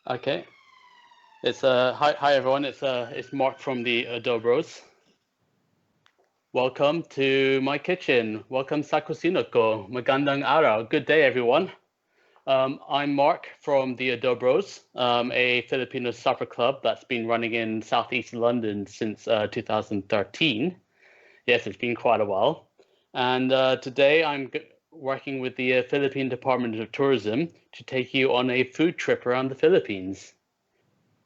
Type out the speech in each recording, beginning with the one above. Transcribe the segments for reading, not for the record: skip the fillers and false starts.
Okay. It's hi everyone. It's Mark from the Adobros. Welcome to my kitchen. Welcome sa kusina ko. Magandang araw. Good day, everyone. I'm Mark from the Adobros, a Filipino supper club that's been running in Southeast London since 2013. Yes, it's been quite a while. And today I'm working with the Philippine Department of Tourism to take you on a food trip around the Philippines.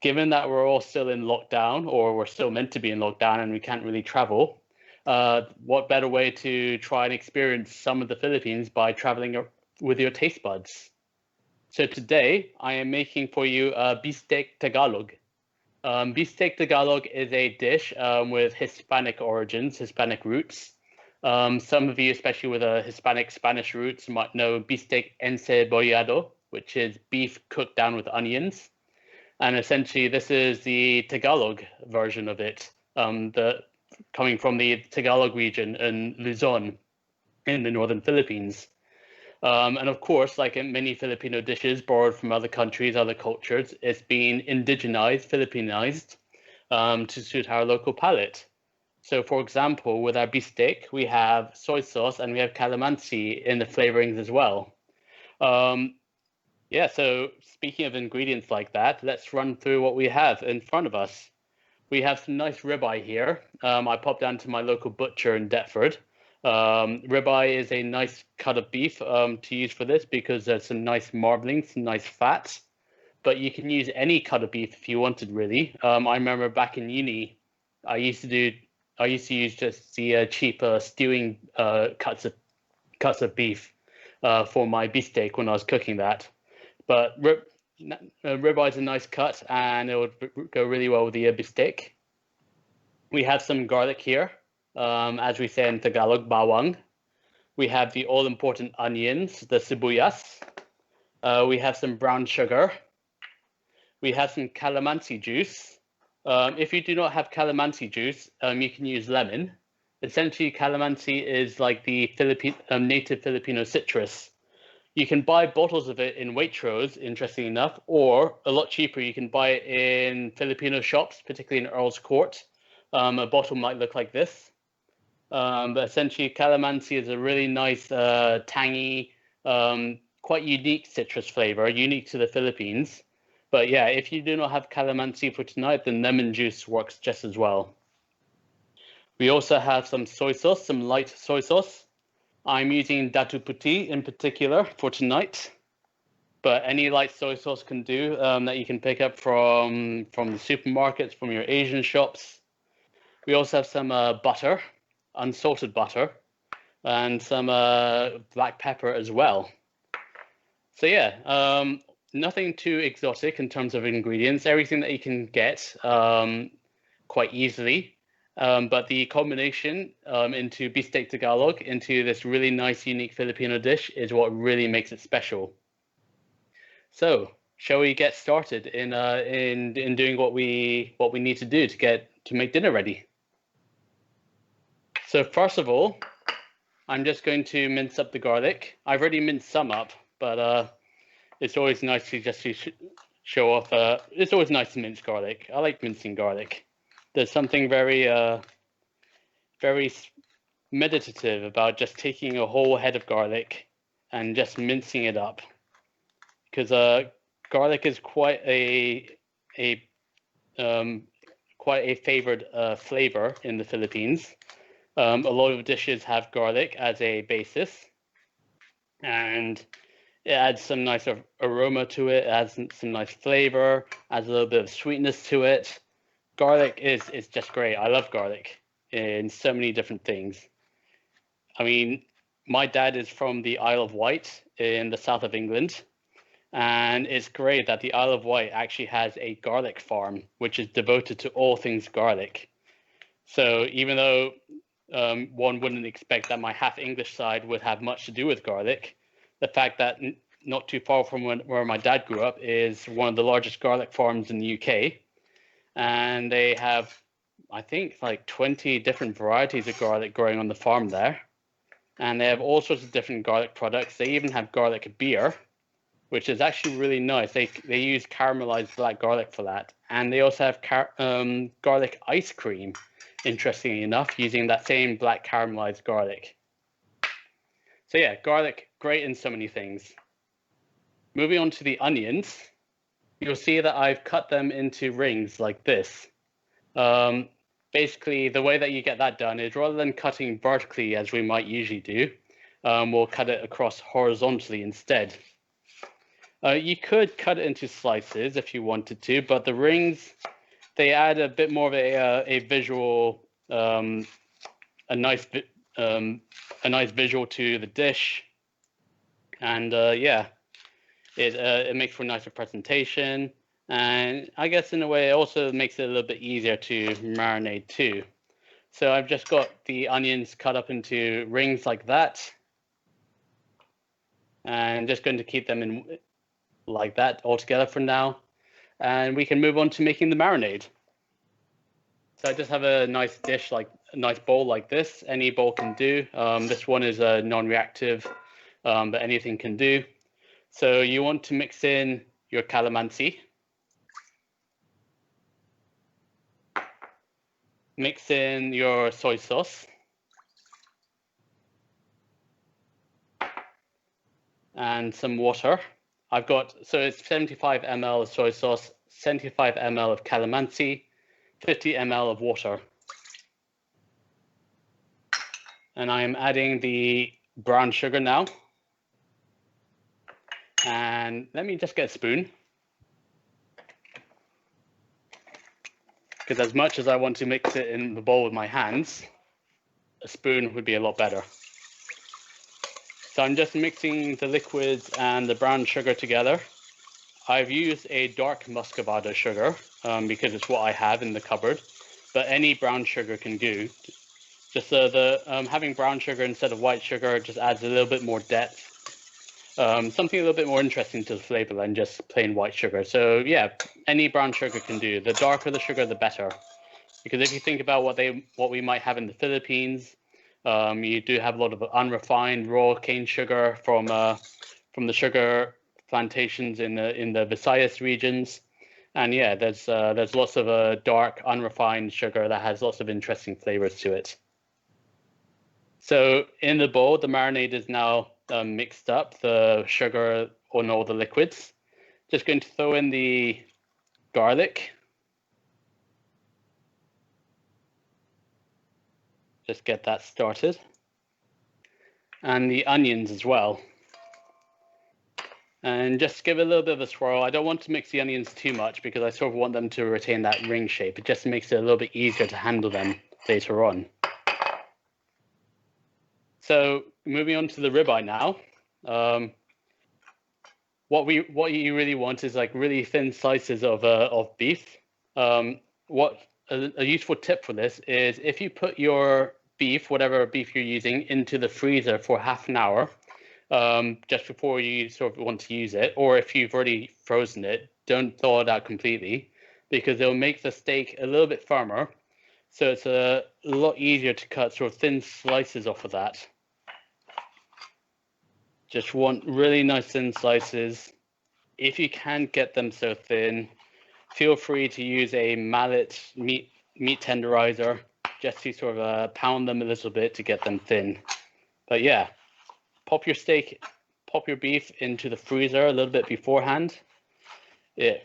Given that we're all still in lockdown, or we're still meant to be in lockdown and we can't really travel, what better way to try and experience some of the Philippines by traveling with your taste buds? So today I am making for you Bistek Tagalog. Bistek Tagalog is a dish with Hispanic origins, Hispanic roots. Some of you, especially with a Hispanic Spanish roots, might know Bistek encebollado, which is beef cooked down with onions. And essentially, this is the Tagalog version of it, coming from the Tagalog region in Luzon in the northern Philippines. And of course, like in many Filipino dishes borrowed from other countries, other cultures, it's been indigenized, Filipinized to suit our local palate. So, for example, with our bistek, we have soy sauce and we have calamansi in the flavorings as well. Yeah, so speaking of ingredients like that, let's run through what we have in front of us. We have some nice ribeye here. I popped down to my local butcher in Deptford. Ribeye is a nice cut of beef to use for this because there's some nice marbling, some nice fats. But you can use any cut of beef if you wanted, really. I remember back in uni, I used to use just the cheaper stewing cuts of beef for my beefsteak when I was cooking that. But ribeye is a nice cut, and it would go really well with the bistek. We have some garlic here, as we say in Tagalog, bawang. We have the all-important onions, the sibuyas. We have some brown sugar. We have some calamansi juice. If you do not have calamansi juice, you can use lemon. Essentially, calamansi is like the native Filipino citrus. You can buy bottles of it in Waitrose, interesting enough, or a lot cheaper, you can buy it in Filipino shops, particularly in Earl's Court. A bottle might look like this. But essentially, calamansi is a really nice, tangy, quite unique citrus flavor, unique to the Philippines. But yeah, if you do not have calamansi for tonight, then lemon juice works just as well. We also have some soy sauce, some light soy sauce. I'm using Datu Puti in particular for tonight, but any light soy sauce can do that you can pick up from the supermarkets, from your Asian shops. We also have some butter, unsalted butter, and some black pepper as well. So yeah, nothing too exotic in terms of ingredients, everything that you can get quite easily. But the combination into Bistek Tagalog, into this really nice, unique Filipino dish is what really makes it special. So, shall we get started in doing what we need to do to make dinner ready? So first of all, I'm just going to mince up the garlic. I've already minced some up, but it's always nice to just show off. It's always nice to mince garlic. I like mincing garlic. There's something very meditative about just taking a whole head of garlic and just mincing it up, because garlic is quite a favored flavor in the Philippines. A lot of dishes have garlic as a basis, and it adds some nice aroma to it, adds some nice flavor, adds a little bit of sweetness to it. Garlic is just great. I love garlic in so many different things. I mean, my dad is from the Isle of Wight in the south of England, and it's great that the Isle of Wight actually has a garlic farm, which is devoted to all things garlic. So even though one wouldn't expect that my half English side would have much to do with garlic, the fact that not too far from where my dad grew up is one of the largest garlic farms in the UK. And they have, I think, like 20 different varieties of garlic growing on the farm there. And they have all sorts of different garlic products. They even have garlic beer. which is actually really nice. They use caramelized black garlic for that, and they also have garlic ice cream, interestingly enough, using that same black caramelized garlic. So yeah, garlic, great in so many things. Moving on to the onions, you'll see that I've cut them into rings like this. Basically, the way that you get that done is rather than cutting vertically as we might usually do, we'll cut it across horizontally instead. You could cut it into slices if you wanted to, but the rings, they add a bit more of a visual, a nice visual to the dish, and yeah, it makes for a nicer presentation, and I guess in a way it also makes it a little bit easier to marinate too. So I've just got the onions cut up into rings like that, and just going to keep them in like that all together for now, and we can move on to making the marinade. So I just have a nice dish, like a nice bowl like this. Any bowl can do. This one is non-reactive, but anything can do. So you want to mix in your calamansi, mix in your soy sauce, and some water. I've got, so it's 75 ml of soy sauce, 75 ml of calamansi, 50 ml of water. And I'm adding the brown sugar now. And let me just get a spoon, because as much as I want to mix it in the bowl with my hands, a spoon would be a lot better. So I'm just mixing the liquids and the brown sugar together. I've used a dark muscovado sugar because it's what I have in the cupboard, but any brown sugar can do. Just having brown sugar instead of white sugar just adds a little bit more depth, something a little bit more interesting to the flavor than just plain white sugar. So yeah, any brown sugar can do. The darker the sugar, the better. Because if you think about what we might have in the Philippines, you do have a lot of unrefined raw cane sugar from the sugar plantations in the Visayas regions, and yeah, there's lots of dark unrefined sugar that has lots of interesting flavors to it. So in the bowl, the marinade is now mixed up, the sugar on all the liquids. Just going to throw in the garlic. Just get that started. And the onions as well. And just give it a little bit of a swirl. I don't want to mix the onions too much because I sort of want them to retain that ring shape. It just makes it a little bit easier to handle them later on. So moving on to the ribeye now. What you really want is like really thin slices of beef. What a useful tip for this is if you put your beef, whatever beef you're using, into the freezer for half an hour, just before you sort of want to use it, or if you've already frozen it, don't thaw it out completely because it'll make the steak a little bit firmer. So it's a lot easier to cut sort of thin slices off of that. Just want really nice thin slices. If you can't get them so thin, feel free to use a mallet meat tenderizer just to sort of pound them a little bit to get them thin. But yeah, pop your beef into the freezer a little bit beforehand.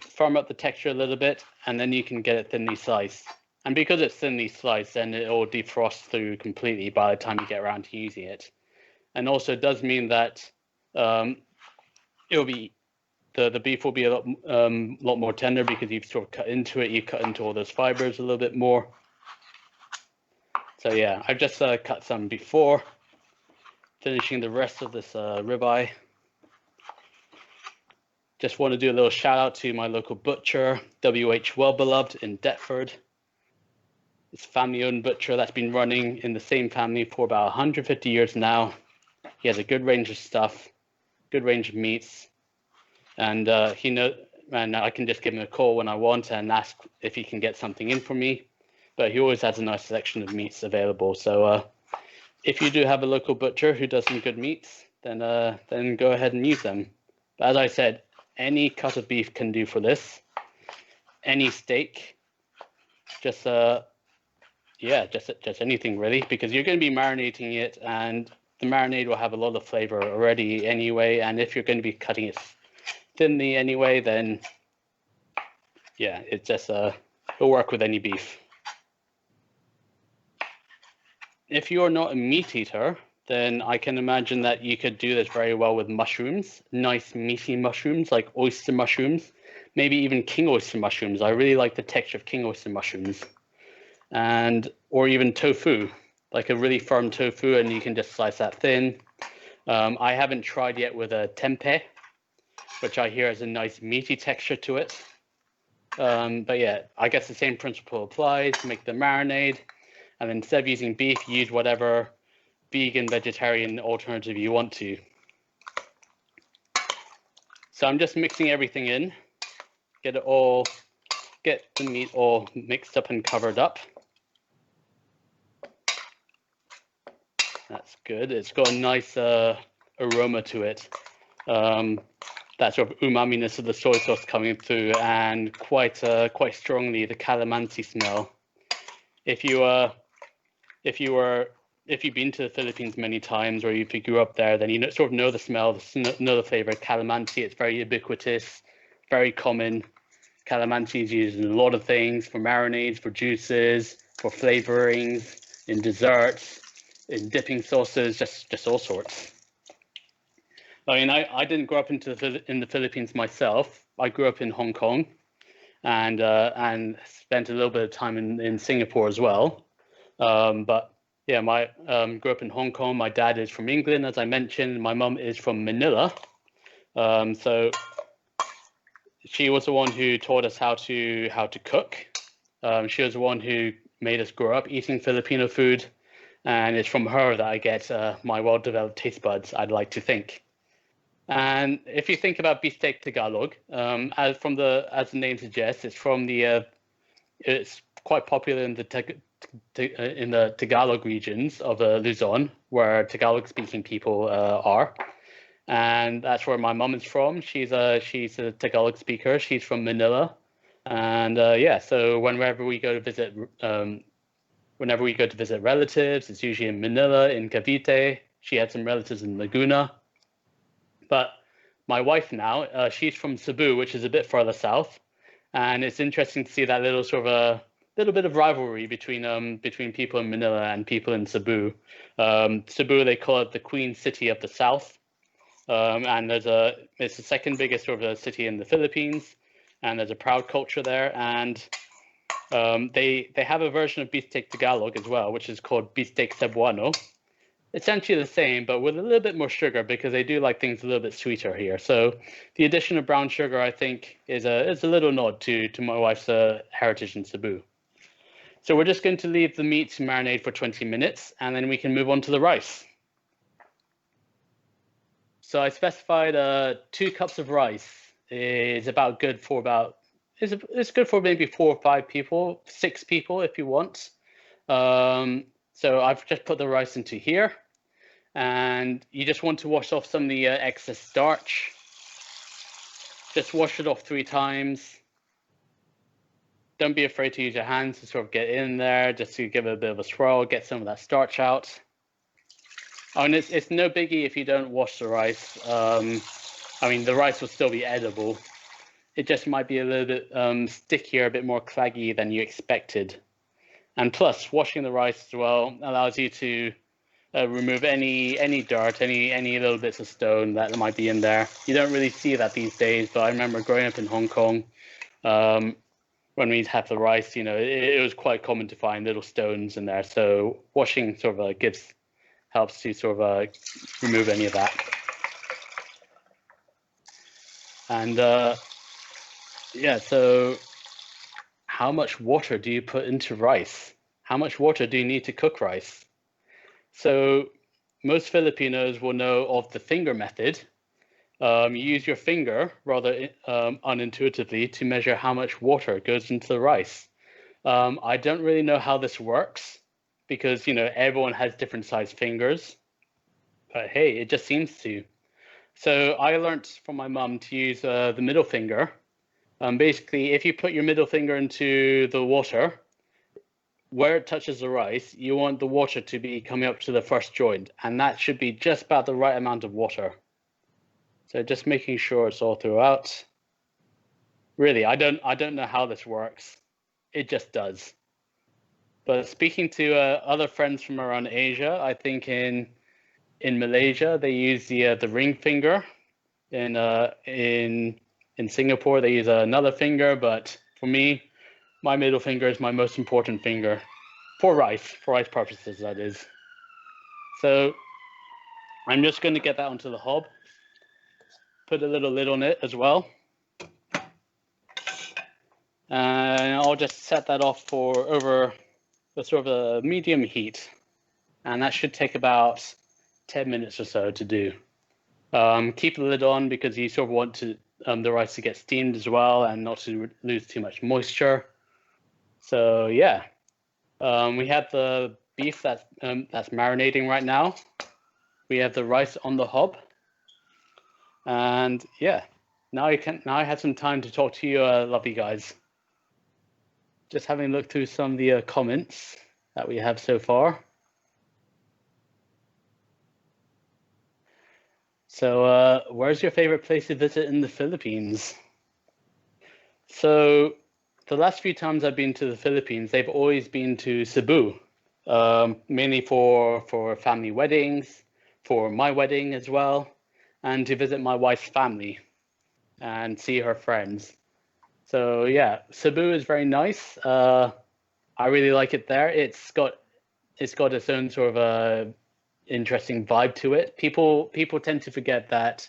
Firm up the texture a little bit, and then you can get it thinly sliced. And because it's thinly sliced, then it will defrost through completely by the time you get around to using it. And also it does mean that it'll be the beef will be a lot more tender because you've sort of cut into it. You cut into all those fibers a little bit more. So yeah, I've just cut some before finishing the rest of this ribeye. Just want to do a little shout out to my local butcher, WH Wellbeloved in Deptford. It's a family-owned butcher that's been running in the same family for about 150 years now. He has a good range of stuff, good range of meats, and and I can just give him a call when I want and ask if he can get something in for me. But he always has a nice selection of meats available. So if you do have a local butcher who does some good meats, then go ahead and use them. But as I said, any cut of beef can do for this. Any steak, just just anything really, because you're going to be marinating it, and the marinade will have a lot of flavor already anyway. And if you're going to be cutting it thinly anyway, then yeah, it just it'll work with any beef. If you're not a meat eater, then I can imagine that you could do this very well with mushrooms, nice meaty mushrooms like oyster mushrooms, maybe even king oyster mushrooms. I really like the texture of king oyster mushrooms. And or even tofu, like a really firm tofu, and you can just slice that thin. I haven't tried yet with a tempeh, which I hear has a nice meaty texture to it. But yeah, I guess the same principle applies. Make the marinade, and then instead of using beef, use whatever vegan, vegetarian alternative you want to. So I'm just mixing everything in, get the meat all mixed up and covered up. That's good. It's got a nice aroma to it. That sort of umami-ness of the soy sauce coming through, and quite strongly the calamansi smell. If you've been to the Philippines many times, or if you grew up there, then you sort of know the smell, know the flavor of calamansi. It's very ubiquitous, very common. Calamansi is used in a lot of things, for marinades, for juices, for flavorings, in desserts, in dipping sauces, just all sorts. I mean, I didn't grow up in the Philippines myself. I grew up in Hong Kong, and spent a little bit of time in Singapore as well. But yeah, grew up in Hong Kong. My dad is from England, as I mentioned. My mum is from Manila. So she was the one who taught us how to cook. She was the one who made us grow up eating Filipino food, and it's from her that I get my well-developed taste buds, I'd like to think. And if you think about Bistek Tagalog, as the name suggests, it's quite popular in the Tagalog regions of Luzon, where Tagalog-speaking people are, and that's where my mum is from. She's a Tagalog speaker. She's from Manila, and yeah. So whenever we go to visit relatives, it's usually in Manila, in Cavite. She had some relatives in Laguna. But my wife now, she's from Cebu, which is a bit further south, and it's interesting to see that little bit of rivalry between people in Manila and people in Cebu. Cebu, they call it the Queen City of the South, and it's the second biggest sort of city in the Philippines, and there's a proud culture there, and they have a version of Bistek Tagalog as well, which is called Bistek Cebuano. Essentially the same, but with a little bit more sugar, because they do like things a little bit sweeter here. So the addition of brown sugar, I think, is a little nod to my wife's heritage in Cebu. So we're just going to leave the meat to marinate for 20 minutes, and then we can move on to the rice. So I specified 2 cups of rice is about good for it's good for maybe 4 or 5 people, 6 people if you want. So I've just put the rice into here, and you just want to wash off some of the excess starch. Just wash it off 3 times. Don't be afraid to use your hands to sort of get in there, just to give it a bit of a swirl, get some of that starch out. Oh, and it's no biggie if you don't wash the rice. I mean, the rice will still be edible. It just might be a little bit stickier, a bit more claggy than you expected. And plus, washing the rice as well allows you to remove any dirt, any little bits of stone that might be in there. You don't really see that these days, but I remember growing up in Hong Kong, when we'd have the rice, it was quite common to find little stones in there. So washing sort of helps to sort of remove any of that. And yeah, so how much water do you put into rice? How much water do you need to cook rice? So most Filipinos will know of the finger method. You use your finger rather unintuitively to measure how much water goes into the rice. I don't really know how this works, because everyone has different sized fingers. But hey, it just seems to. So I learnt from my mum to use the middle finger. Basically, if you put your middle finger into the water, where it touches the rice, you want the water to be coming up to the first joint, and that should be just about the right amount of water. So just making sure it's all throughout. Really, I don't know how this works. It just does. But speaking to other friends from around Asia, I think in Malaysia they use the ring finger. In Singapore they use another finger, but for me, my middle finger is my most important finger for rice purposes, that is. So I'm just going to get that onto the hob. Put a little lid on it as well. And I'll just set that off for over a sort of a medium heat. And that should take about 10 minutes or so to do. Keep the lid on because you sort of want to the rice to get steamed as well and not to lose too much moisture. So yeah, we have the beef that's marinating right now. We have the rice on the hob, and yeah, now I have some time to talk to you, lovely guys. Just having a look through some of the comments that we have so far. So, where's your favorite place to visit in the Philippines? So, the last few times I've been to the Philippines, they've always been to Cebu, mainly for family weddings, for my wedding as well, and to visit my wife's family and see her friends. So yeah, Cebu is very nice. I really like it there. It's got its own sort of a interesting vibe to it. People tend to forget that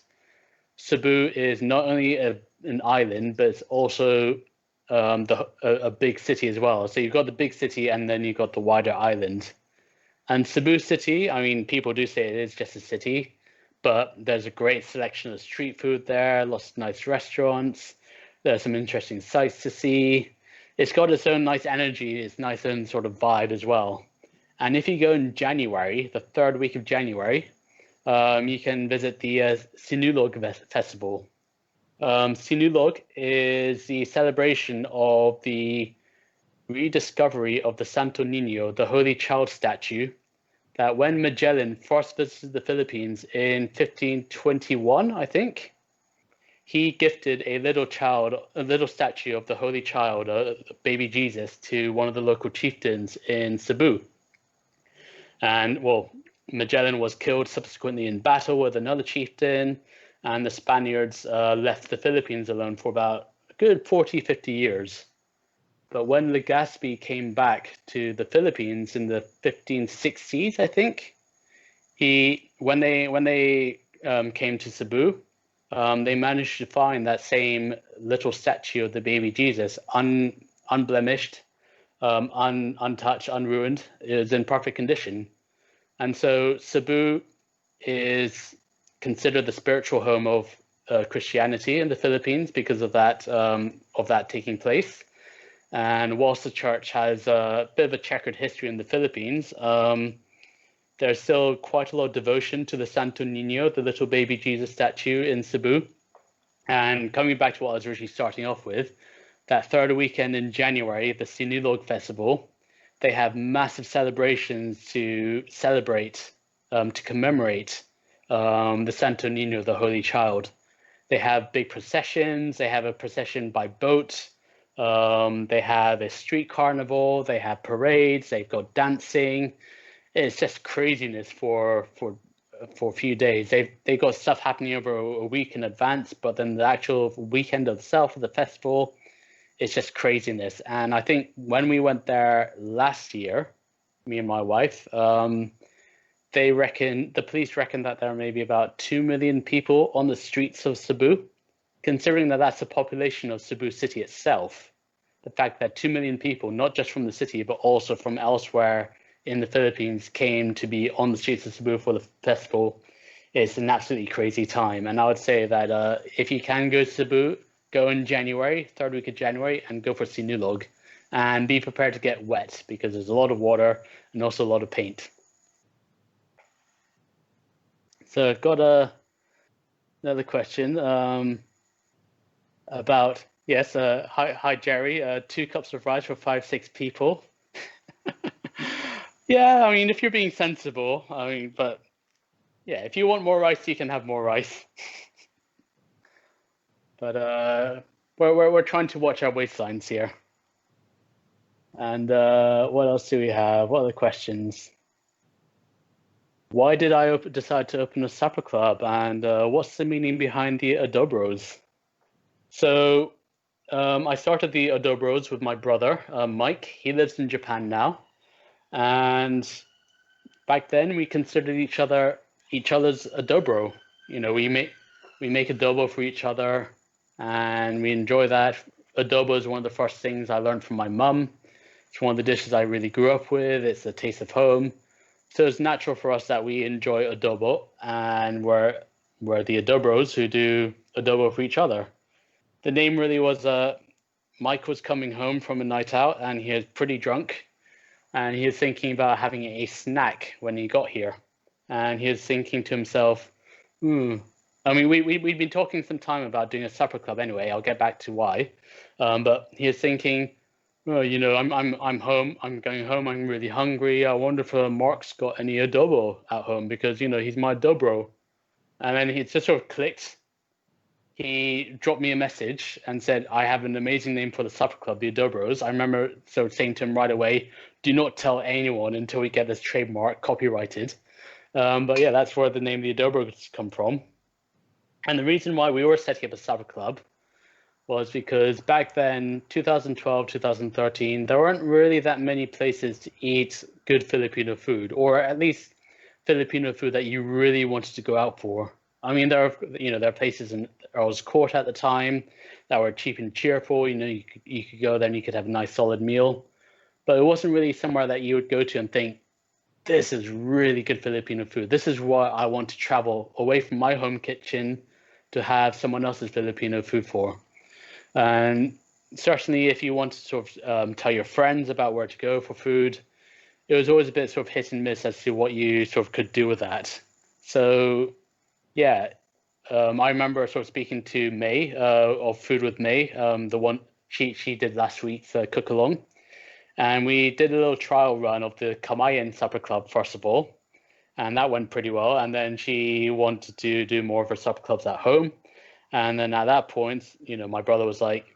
Cebu is not only an island, but it's also a big city as well. So you've got the big city and then you've got the wider island. And Cebu City, I mean, people do say it is just a city, but there's a great selection of street food there, lots of nice restaurants. There's some interesting sights to see. It's got its own nice energy, its nice own sort of vibe as well. And if you go in January, the third week of January, you can visit the Sinulog Festival. Sinulog is the celebration of the rediscovery of the Santo Niño, the Holy Child statue, that when Magellan first visited the Philippines in 1521, I think, he gifted a little statue of the Holy Child, baby Jesus, to one of the local chieftains in Cebu. And well, Magellan was killed subsequently in battle with another chieftain, and the Spaniards left the Philippines alone for about a good 40, 50 years. But when Legazpi came back to the Philippines in the 1560s, I think, when they came to Cebu, they managed to find that same little statue of the baby Jesus, unblemished, untouched, unruined. It was in perfect condition. And so Cebu is considered the spiritual home of Christianity in the Philippines because of that taking place. And whilst the church has a bit of a checkered history in the Philippines, there's still quite a lot of devotion to the Santo Niño, the little baby Jesus statue in Cebu. And coming back to what I was originally starting off with, that third weekend in January, the Sinulog Festival, they have massive celebrations to celebrate, to commemorate the Santo Niño, the Holy Child. They have big processions. They have a procession by boat. They have a street carnival. They have parades. They've got dancing. It's just craziness for a few days. They've got stuff happening over a week in advance, but then the actual weekend itself of the festival, it's just craziness. And I think when we went there last year, me and my wife, the police reckon that there are maybe about 2 million people on the streets of Cebu. Considering that that's the population of Cebu City itself, the fact that 2 million people, not just from the city, but also from elsewhere in the Philippines, came to be on the streets of Cebu for the festival, is an absolutely crazy time. And I would say that if you can go to Cebu, go in January, third week of January, and go for Sinulog. And be prepared to get wet because there's a lot of water and also a lot of paint. So I've got Another question about, yes, hi Jerry, 2 cups of rice for 5, 6 people. Yeah, I mean, if you're being sensible, I mean, but yeah, if you want more rice, you can have more rice. But we're trying to watch our waistlines here. And what else do we have? What are the questions? Why did I decide to open a supper club, and what's the meaning behind the Adobros? So I started the Adobros with my brother, Mike. He lives in Japan now, and back then we considered each other's adobro. You know, we make adobo for each other, and we enjoy that. Adobo is one of the first things I learned from my mum. It's one of the dishes I really grew up with. It's the taste of home. So it's natural for us that we enjoy adobo, and we're the adobros who do adobo for each other. The name really was Mike was coming home from a night out, and he was pretty drunk, and he was thinking about having a snack when he got here. And he was thinking to himself, hmm. I mean, we'd been talking some time about doing a supper club anyway. I'll get back to why. But he was thinking, well, I'm home. I'm going home. I'm really hungry. I wonder if Mark's got any adobo at home because, he's my dobro. And then he just sort of clicked. He dropped me a message and said, I have an amazing name for the supper club, the Adobros. I remember saying to him right away, do not tell anyone until we get this trademark copyrighted. But yeah, that's where the name the Adobros come from. And the reason why we were setting up a supper club was because back then, 2012, 2013, there weren't really that many places to eat good Filipino food, or at least Filipino food that you really wanted to go out for. I mean, there are places in Earl's Court at the time that were cheap and cheerful. You could go there and you could have a nice solid meal, but it wasn't really somewhere that you would go to and think, this is really good Filipino food. This is why I want to travel away from my home kitchen to have someone else's Filipino food for. And certainly, if you want to sort of tell your friends about where to go for food, it was always a bit sort of hit and miss as to what you sort of could do with that. So yeah, I remember sort of speaking to May of Food with May, the one she did last week's cook along, and we did a little trial run of the Kamayan Supper Club first of all, and that went pretty well. And then she wanted to do more of her supper clubs at home, and then at that point, my brother was like,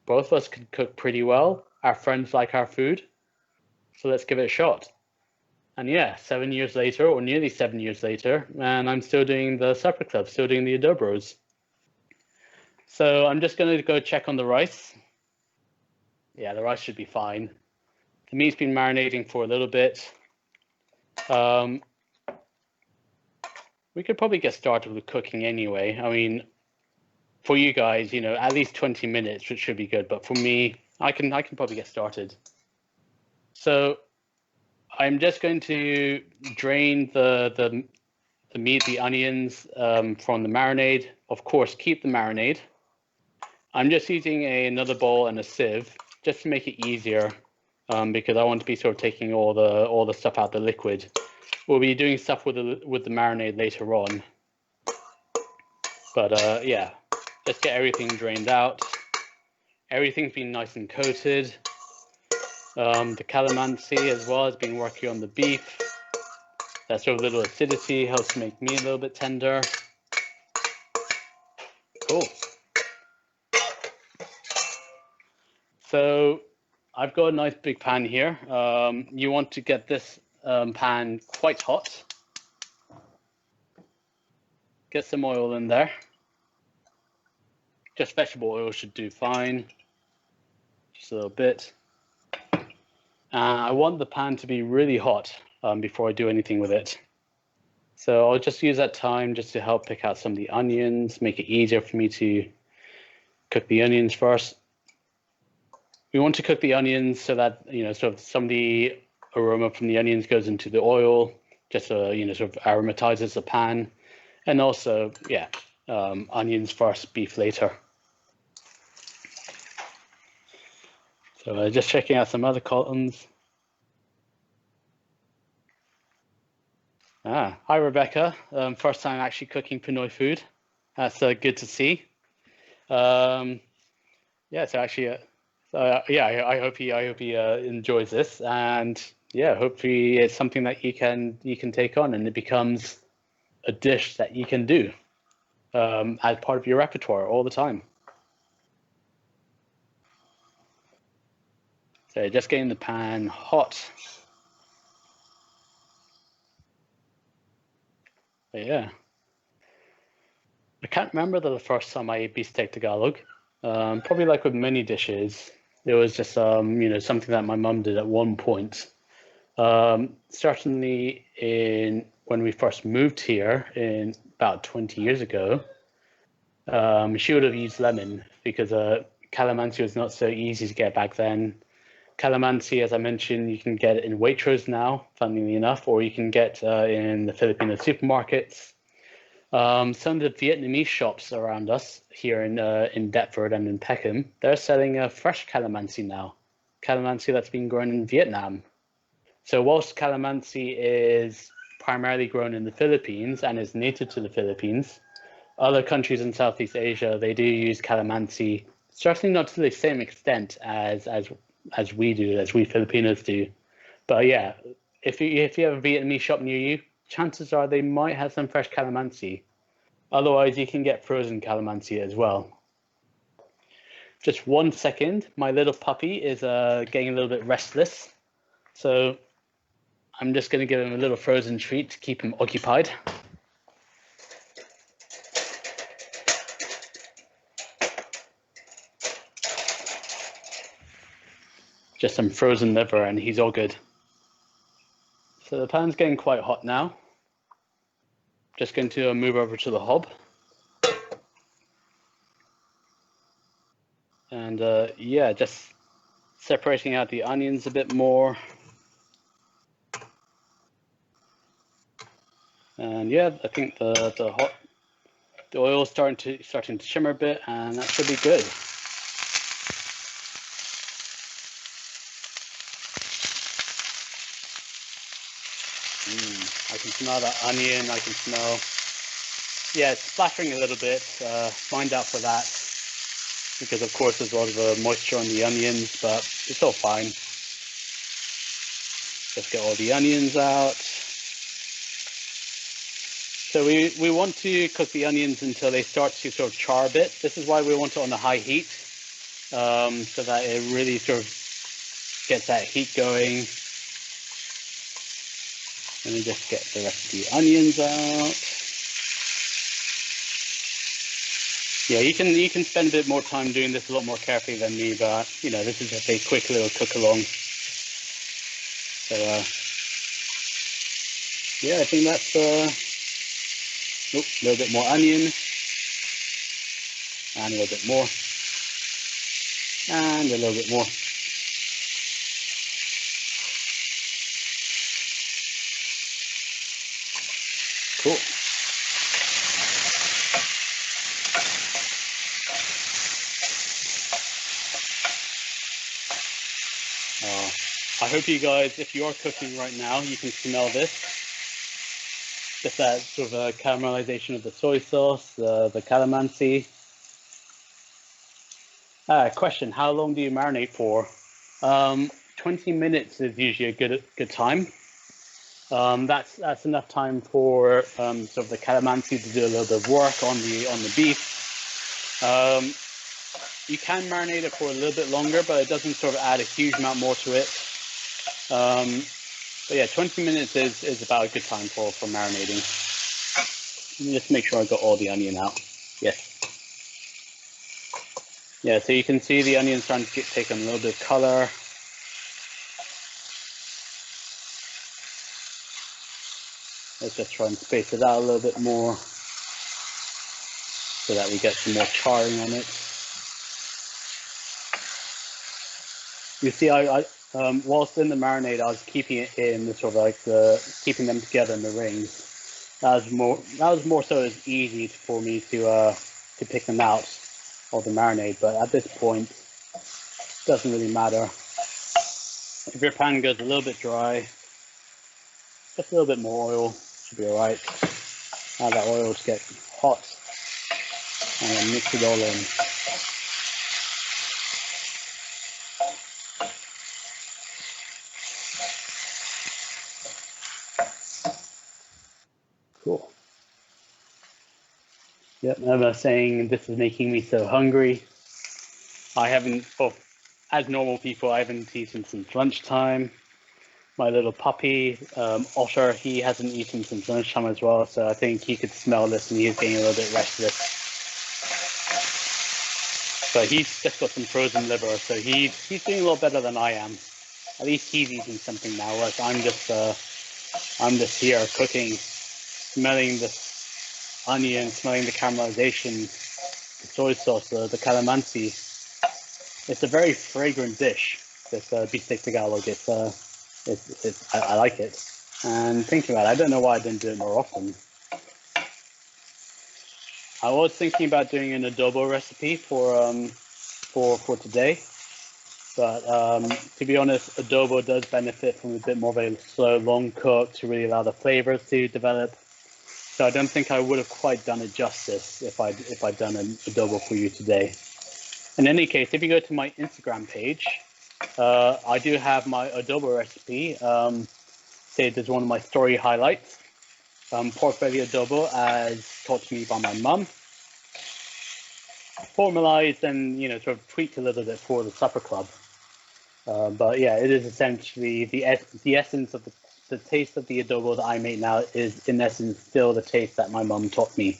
both of us can cook pretty well. Our friends like our food, so let's give it a shot. And yeah, 7 years later, or nearly 7 years later, and I'm still doing the supper club, still doing the Adobros. So I'm just going to go check on the rice. Yeah, the rice should be fine. The meat's been marinating for a little bit. We could probably get started with cooking anyway. I mean, for you guys, at least 20 minutes, which should be good. But for me, I can probably get started. So I'm just going to drain the meat, the onions from the marinade. Of course, keep the marinade. I'm just using another bowl and a sieve just to make it easier because I want to be sort of taking all the stuff out the liquid. We'll be doing stuff with the marinade later on. But yeah, just get everything drained out. Everything's been nice and coated. The calamansi as well has been working on the beef. That sort of little acidity helps make meat a little bit tender. Cool. So I've got a nice big pan here. You want to get this pan quite hot. Get some oil in there. Just vegetable oil should do fine. Just a little bit. I want the pan to be really hot before I do anything with it. So I'll just use that time just to help pick out some of the onions, make it easier for me to cook the onions first. We want to cook the onions so that, sort of some of the aroma from the onions goes into the oil, just so, sort of aromatizes the pan. And also, yeah, onions first, beef later. So just checking out some other columns. Hi, Rebecca. First time actually cooking Pinoy food. That's good to see. Yeah, so actually, yeah, I hope he enjoys this, and yeah, hopefully it's something that you can take on, and it becomes a dish that you can do as part of your repertoire all the time. So just getting the pan hot. But yeah, I can't remember the first time I ate Bistek Tagalog. Probably like with many dishes, it was just something that my mum did at one point. Certainly in when we first moved here in about 20 years ago, she would have used lemon because calamansi was not so easy to get back then. Calamansi, as I mentioned, you can get in Waitrose now, funnily enough, or you can get in the Filipino supermarkets. Some of the Vietnamese shops around us here in Deptford and in Peckham, they're selling a fresh calamansi now, calamansi that's been grown in Vietnam. So whilst calamansi is primarily grown in the Philippines and is native to the Philippines, other countries in Southeast Asia, they do use calamansi, certainly not to the same extent as we do, as we Filipinos do. But yeah, if you have a Vietnamese shop near you, chances are they might have some fresh calamansi. Otherwise, you can get frozen calamansi as well. Just 1 second, my little puppy is getting a little bit restless. So I'm just going to give him a little frozen treat to keep him occupied. Just some frozen liver and he's all good. So the pan's getting quite hot now. Just going to move over to the hob. And yeah, just separating out the onions a bit more. And yeah, I think the oil is starting to shimmer a bit, and that should be good. I can smell that onion. I can smell. Yeah, it's splattering a little bit. Mind out for that, because of course there's a lot of moisture on the onions, but it's all fine. Just get all the onions out. So we want to cook the onions until they start to sort of char a bit. This is why we want it on the high heat, so that it really sort of gets that heat going. Let me just get the rest of the onions out. Yeah, you can spend a bit more time doing this a lot more carefully than me, but you know, this is just a quick little cook along. So yeah, I think that's a little bit more onion, and a little bit more, and a little bit more. Cool. I hope you guys, if you're cooking right now, you can smell this. Just that sort of a caramelization of the soy sauce, the calamansi. Question, how long do you marinate for? 20 minutes is usually a good time. That's enough time for sort of the calamansi to do a little bit of work on the beef. You can marinate it for a little bit longer, but it doesn't sort of add a huge amount more to it. But yeah, 20 minutes is about a good time for marinating. Let me just make sure I got all the onion out. Yes. Yeah, so you can see the onion starting to take on a little bit of color. Let's just try and space it out a little bit more so that we get some more charring on it. You see, whilst in the marinade, I was keeping it in the sort of like keeping them together in the rings. That was more so it's easy for me to pick them out of the marinade. But at this point, it doesn't really matter. If your pan goes a little bit dry, just a little bit more oil should be all right. Now that oil to get hot. and then mix it all in. Cool. Yep, I was saying this is making me so hungry. I haven't, well, as normal people, I haven't eaten since lunchtime. My little puppy, Otter, he hasn't eaten since lunchtime as well, so I think he could smell this and he's getting a little bit restless. But he's just got some frozen liver, so he's doing a lot better than I am. At least he's eating something now, whereas I'm just here cooking, smelling the onion, smelling the caramelization, the soy sauce, the calamansi. It's a very fragrant dish, this Bistek Tagalog. I like it. And thinking about it, I don't know why I didn't do it more often. I was thinking about doing an adobo recipe for today, but to be honest, adobo does benefit from a bit more of a slow, long cook to really allow the flavors to develop. So I don't think I would have quite done it justice if I'd done an adobo for you today. In any case, if you go to my Instagram page, I do have my adobo recipe saved as one of my story highlights. Pork belly adobo as taught to me by my mum. Formalized and sort of tweaked a little bit for the supper club. But yeah, it is essentially the essence of the taste of the adobo that I make now is in essence still the taste that my mum taught me.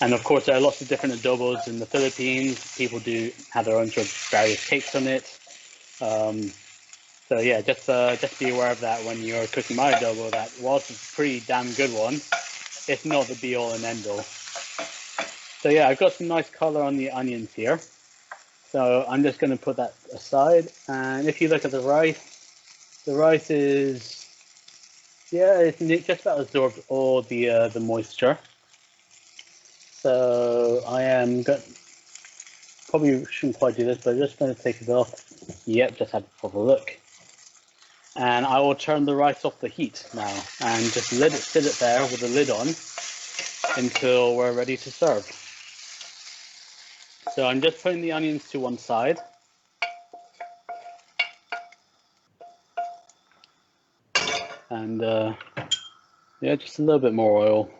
And of course, there are lots of different adobos in the Philippines. People do have their own sort of various takes on it. So yeah, just be aware of that when you're cooking my adobo, that whilst it's a pretty damn good one, it's not the be all and end all. So yeah, I've got some nice color on the onions here. So I'm just going to put that aside. And if you look at the rice is, yeah, it's just about absorbed all the moisture. So I am probably shouldn't quite do this, but I'm just going to take it off. Yep, just had a proper look. And I will turn the rice off the heat now and just let it sit there with the lid on until we're ready to serve. So I'm just putting the onions to one side. And yeah, just a little bit more oil.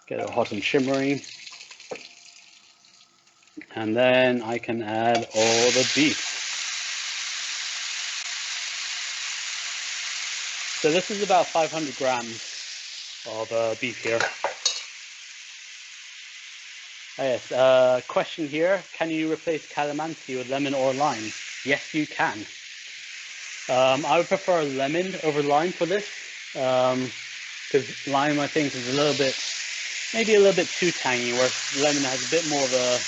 Get it hot and shimmering. And then I can add all the beef. So this is about 500 grams of beef here. Yes, question here, can you replace calamansi with lemon or lime? Yes, you can. I would prefer lemon over lime for this, because lime I think is maybe a little bit too tangy, whereas lemon has a bit more of a,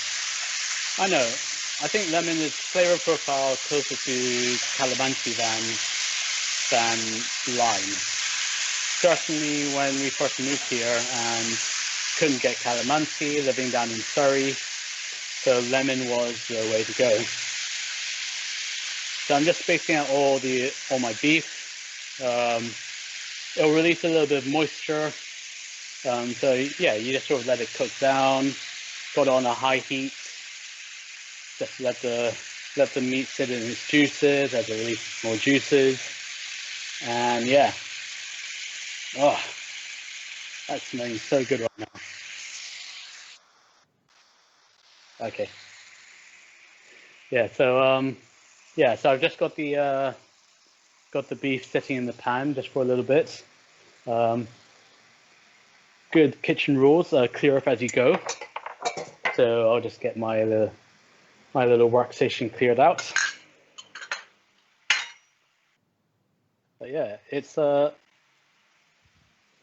I know, I think lemon is flavor profile closer to calamansi than lime. Certainly when we first moved here and couldn't get calamansi, living down in Surrey, so lemon was the way to go. So I'm just spacing out all my beef. It'll release a little bit of moisture. So yeah, you just sort of let it cook down, put it on a high heat. Just let the meat sit in its juices as it releases more juices. And yeah, oh, that's smelling so good right now. Okay. Yeah. So so I've just got the beef sitting in the pan just for a little bit. Good kitchen rules: clear up as you go. So I'll just get my little workstation cleared out. But yeah, it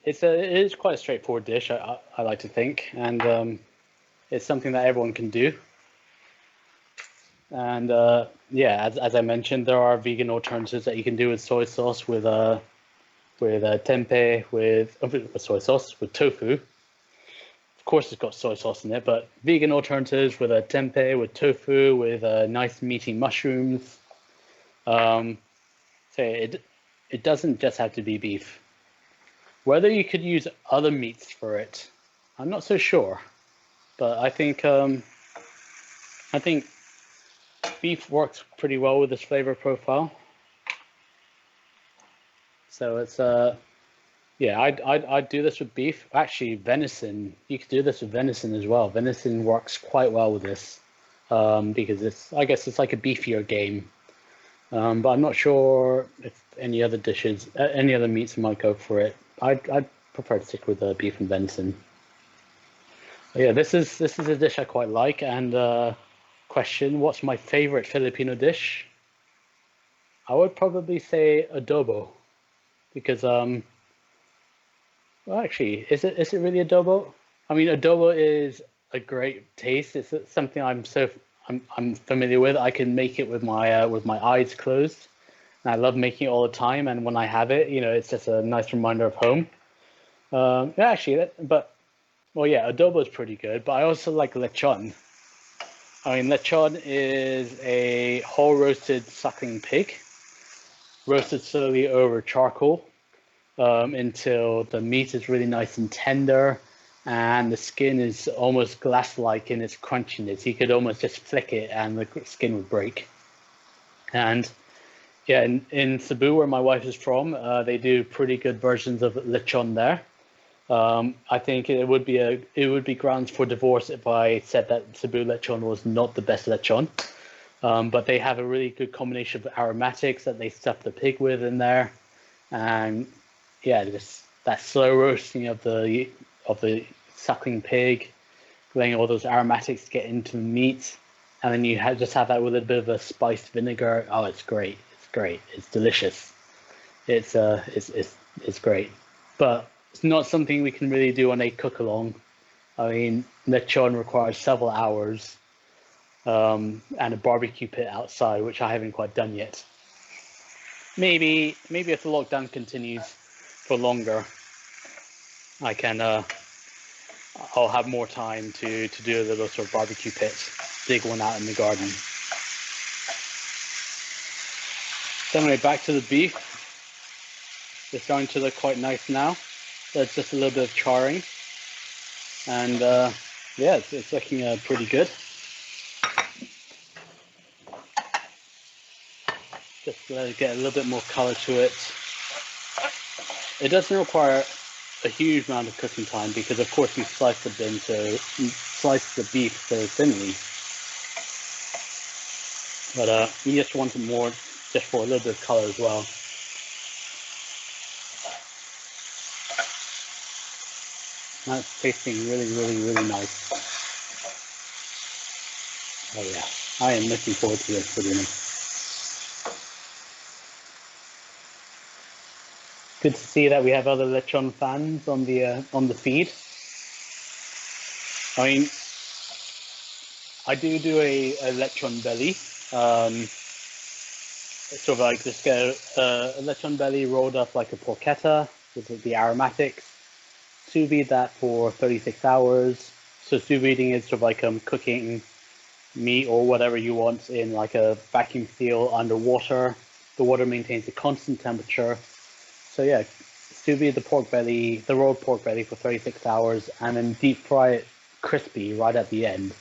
is quite a straightforward dish. I like to think, and it's something that everyone can do. And yeah, as I mentioned, there are vegan alternatives that you can do with soy sauce, with tempeh, with soy sauce, with tofu. Of course, it's got soy sauce in it, but vegan alternatives with a tempeh, with tofu, with nice meaty mushrooms. So it doesn't just have to be beef. Whether you could use other meats for it, I'm not so sure. But I think beef works pretty well with this flavor profile. So it's yeah, I'd do this with beef. Actually, venison. You could do this with venison as well. Venison works quite well with this because I guess it's like a beefier game. But I'm not sure if any other dishes, any other meats might go for it. I'd prefer to stick with beef and venison. But yeah, this is a dish I quite like. And question: what's my favorite Filipino dish? I would probably say adobo because well, actually, is it really adobo? I mean, adobo is a great taste. It's something I'm familiar with. I can make it with my eyes closed. And I love making it all the time. And when I have it, it's just a nice reminder of home. Yeah, actually, well, yeah, adobo is pretty good. But I also like lechon. I mean, lechon is a whole roasted suckling pig, roasted slowly over charcoal until the meat is really nice and tender and the skin is almost glass-like in its crunchiness. You could almost just flick it and the skin would break. And yeah, in Cebu, where my wife is from, they do pretty good versions of lechon there. I think it would be grounds for divorce if I said that Cebu lechon was not the best lechon. But they have a really good combination of aromatics that they stuff the pig with in there, and yeah, just that slow roasting of the suckling pig, letting all those aromatics get into the meat, and then you just have that with a bit of a spiced vinegar. Oh, it's great! It's great! It's delicious! It's great, but it's not something we can really do on a cook along. I mean, lechon requires several hours and a barbecue pit outside, which I haven't quite done yet. Maybe if the lockdown continues for longer, I can I'll have more time to do a little sort of barbecue pit, dig one out in the garden. So anyway, back to the beef. It's starting to look quite nice now. There's just a little bit of charring, and yeah, it's looking pretty good. Just let it get a little bit more color to it. It doesn't require a huge amount of cooking time because, of course, you slice the beef so thinly. But you just want it more just for a little bit of color as well. That's tasting really, really, really nice. Oh yeah, I am looking forward to this for dinner. Good to see that we have other lechon fans on the feed. I mean, I do a lechon belly. Sort of like just get a lechon belly rolled up like a porchetta with the aromatics. Sous vide that for 36 hours. So sous videing is sort of like cooking meat or whatever you want in like a vacuum seal underwater. The water maintains a constant temperature. So yeah, sous vide the rolled pork belly for 36 hours and then deep fry it crispy right at the end.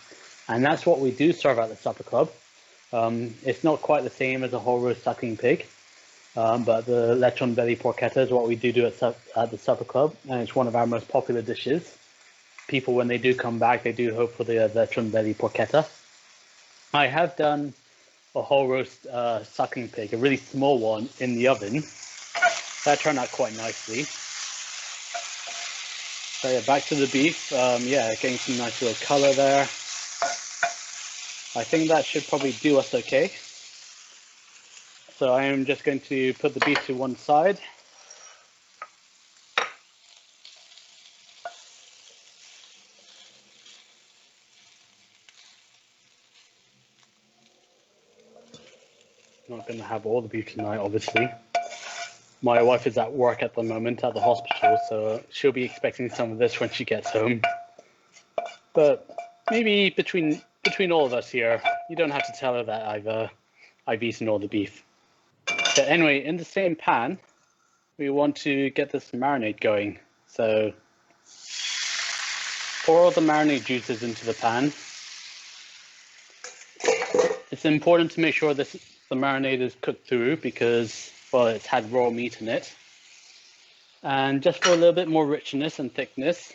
And that's what we do serve at the supper club. It's not quite the same as a whole roast suckling pig, but the lechon belly porchetta is what we do at the supper club, and it's one of our most popular dishes. People, when they do come back, they do hope for the lechon belly porchetta. I have done a whole roast suckling pig, a really small one, in the oven. That turned out quite nicely. So yeah, back to the beef. Yeah, getting some nice little color there. I think that should probably do us okay. So I am just going to put the beef to one side. Not going to have all the beef tonight, obviously. My wife is at work at the moment at the hospital, so she'll be expecting some of this when she gets home. But maybe between all of us here, you don't have to tell her that I've eaten all the beef. But anyway, in the same pan, we want to get this marinade going. So pour all the marinade juices into the pan. It's important to make sure the marinade is cooked through because, well, it's had raw meat in it. And just for a little bit more richness and thickness,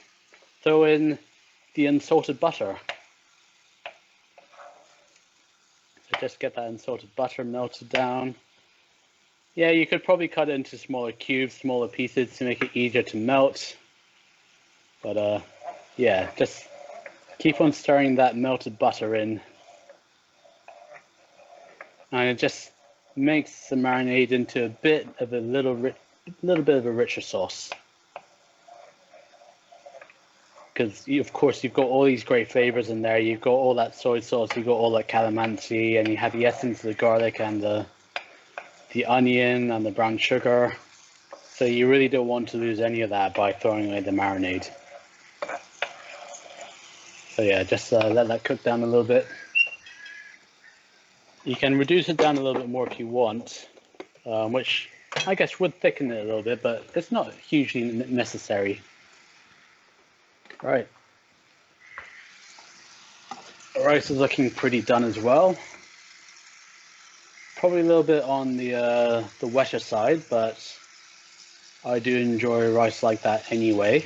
throw in the unsalted butter. So just get that unsalted butter melted down. Yeah, you could probably cut it into smaller cubes, smaller pieces to make it easier to melt. But yeah, just keep on stirring that melted butter in. And it just makes the marinade into a bit of a little bit of a richer sauce. Because of course you've got all these great flavors in there. You've got all that soy sauce, you've got all that calamansi, and you have the essence of the garlic and the onion and the brown sugar. So you really don't want to lose any of that by throwing away the marinade. So yeah, just let that cook down a little bit. You can reduce it down a little bit more if you want, which I guess would thicken it a little bit, but it's not hugely necessary. Right. The rice is looking pretty done as well. Probably a little bit on the wetter side, but I do enjoy rice like that anyway.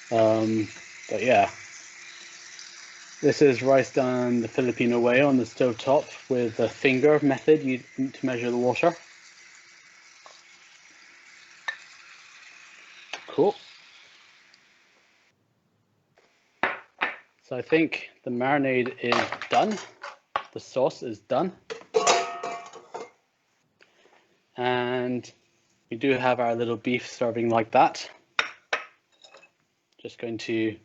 But yeah. This is rice done the Filipino way on the stovetop with a finger method to measure the water. Cool. So I think the marinade is done. The sauce is done. And we do have our little beef serving like that. Just going to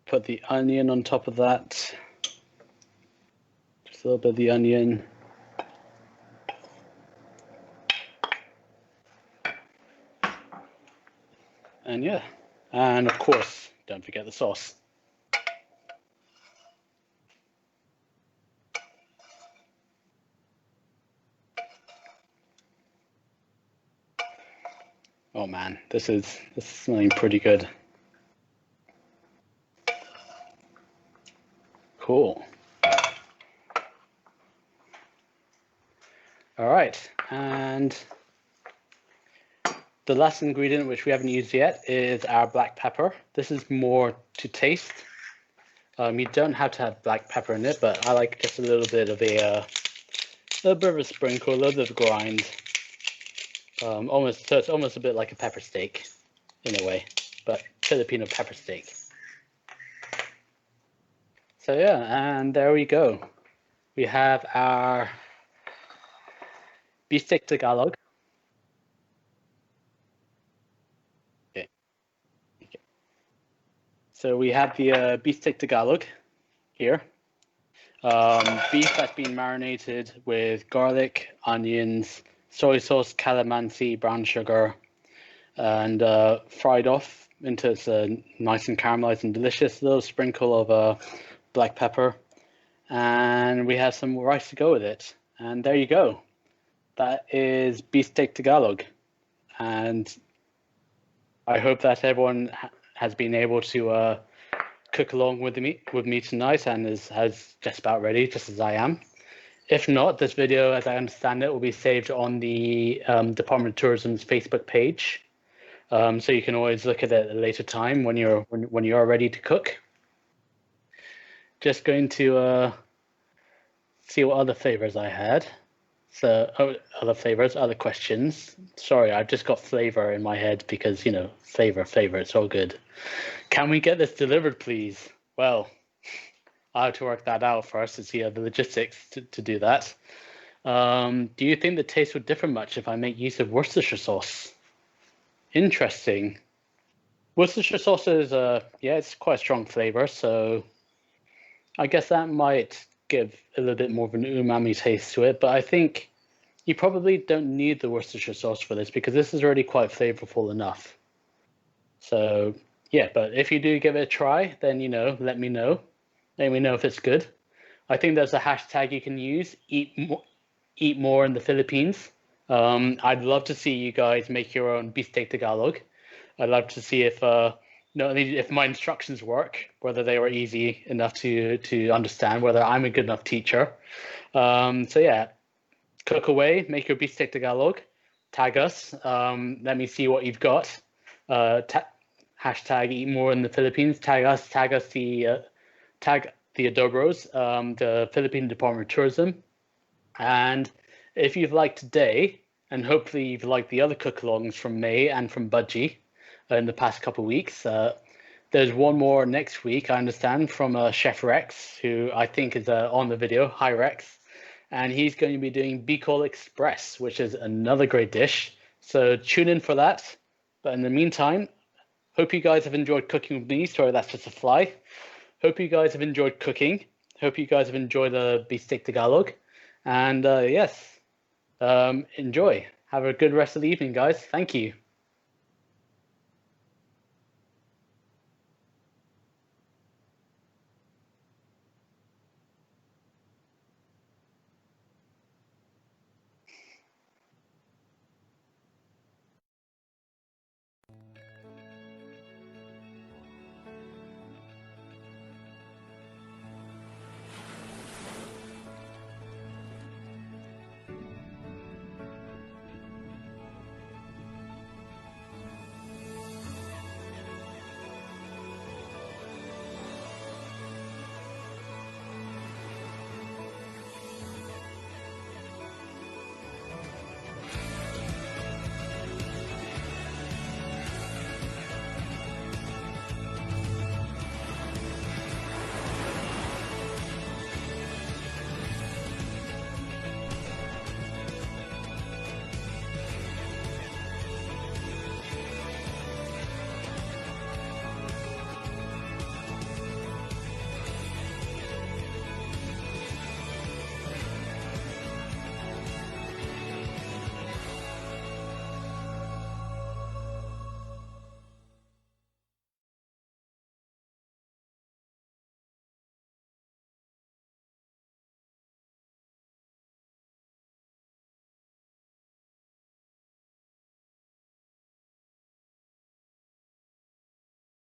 put the onion on top of that. Just a little bit of the onion. And yeah, and of course, don't forget the sauce. Oh man, this is smelling pretty good. Cool. All right, and the last ingredient, which we haven't used yet, is our black pepper. This is more to taste. You don't have to have black pepper in it, but I like just a little bit of a sprinkle, a little bit of grind. So it's almost a bit like a pepper steak, in a way, but Filipino pepper steak. So yeah, and there we go. We have our Bistek Tagalog. Okay. So we have the Bistek Tagalog here. Beef that's been marinated with garlic, onions, soy sauce, calamansi, brown sugar, and fried off until it's nice and caramelized and delicious. A little sprinkle of black pepper, and we have some rice to go with it. And there you go. That is Bistek Tagalog, and I hope that everyone has been able to cook along with me tonight and has just about ready, just as I am. If not, this video, as I understand it, will be saved on the Department of Tourism's Facebook page, so you can always look at it at a later time when you're ready to cook. Just going to see what other flavors I had. So other questions. Sorry, I've just got flavor in my head because, you know, flavor, it's all good. Can we get this delivered, please? Well, I have to work that out first to see the logistics to do that. Do you think the taste would differ much if I make use of Worcestershire sauce? Interesting. Worcestershire sauce is, yeah, it's quite a strong flavor, so I guess that might give a little bit more of an umami taste to it, but I think you probably don't need the Worcestershire sauce for this because this is already quite flavorful enough. So yeah, but if you do give it a try, then, you know, let me know. Let me know if it's good. I think there's a hashtag you can use, eat more in the Philippines. I'd love to see you guys make your own Bistek Tagalog. I'd love to see if not only if my instructions work, whether they were easy enough to understand, whether I'm a good enough teacher. So yeah, cook away, make your Bistek Tagalog, tag us. Let me see what you've got. Hashtag eat more in the Philippines. Tag us tag the Adobros, the Philippine Department of Tourism. And if you've liked today, and hopefully you've liked the other cook-alongs from May and from Budgie in the past couple of weeks, there's one more next week, I understand, from Chef Rex, who I think is on the video. Hi, Rex. And he's going to be doing Bicol Express, which is another great dish. So tune in for that. But in the meantime, hope you guys have enjoyed cooking with me. Sorry, that's just a fly. Hope you guys have enjoyed cooking. Hope you guys have enjoyed the Bistek Tagalog. And yes, enjoy. Have a good rest of the evening, guys. Thank you.